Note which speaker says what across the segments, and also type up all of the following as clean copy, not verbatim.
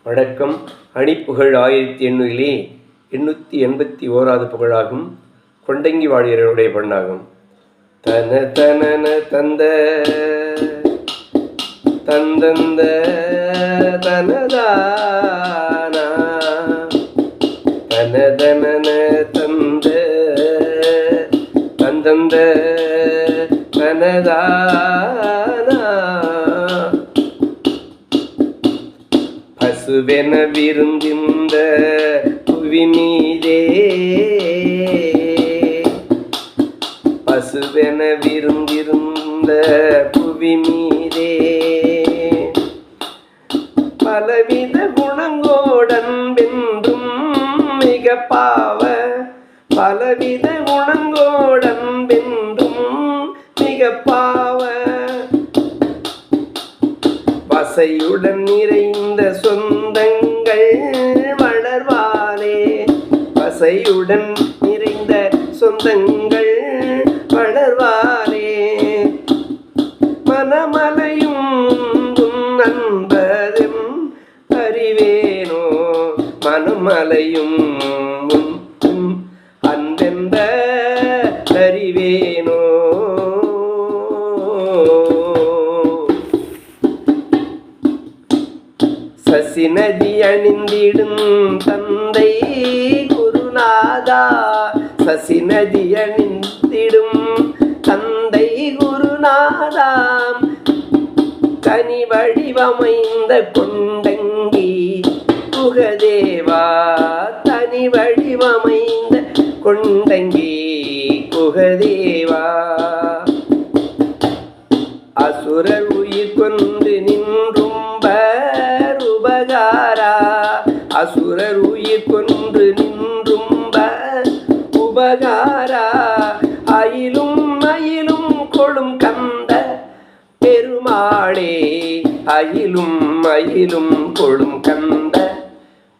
Speaker 1: வணக்கம். அணிப்புகழ் 1881வது புகழாகும். கொண்டங்கி வாழியருடைய பண்ணாகும். தன தனன தந்த தந்தந்த தனதானா தனதனன தந்த தந்தந்த தனதானா பசுவென விருந்திந்த புவி மீதே பசுவென விருந்திருந்த புவி மீதே பலவித குணங்கோடன் வென்றும் மிக பாவ பலவித குணங்கோடன் வென்றும் மிக பாவ வசையுடன் நிறைந்த சொந்தங்கள் வளர்வாரே வசையுடன் நிறைந்த சொந்தங்கள் வளர்வாரே மனமலையும் நண்பதும் அறிவேனோ மனமலையும் அன்பென்ற அறிவேனோ சசி நதி அணிந்திடும் தந்தை குருநாதா சசி நதி அணிந்திடும் தந்தை குருநாதாம் கனி வடிவமைந்த கொண்டங்கி குகதேவா தனி வடிவமைந்த கொண்டங்கி குகதேவா அசுரர் உயிர் கொண்டு நின்றும் உபகாரா அசுரர் உயிர் கொன்று நின்றும் உபகாரா அயிலும் மயிலும் கொளும் கந்த பெருமாளே அயிலும் மயிலும் கொளும் கந்த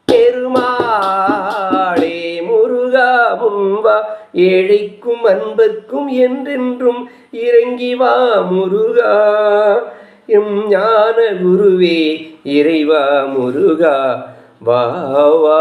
Speaker 1: பெருமாளே முருகா முன்வா ஏழைக்கும் அன்பர்க்கும் என்றென்றும் இறங்கி வா முருகா எம் ஞான குருவே இறைவா முருகா வா வா.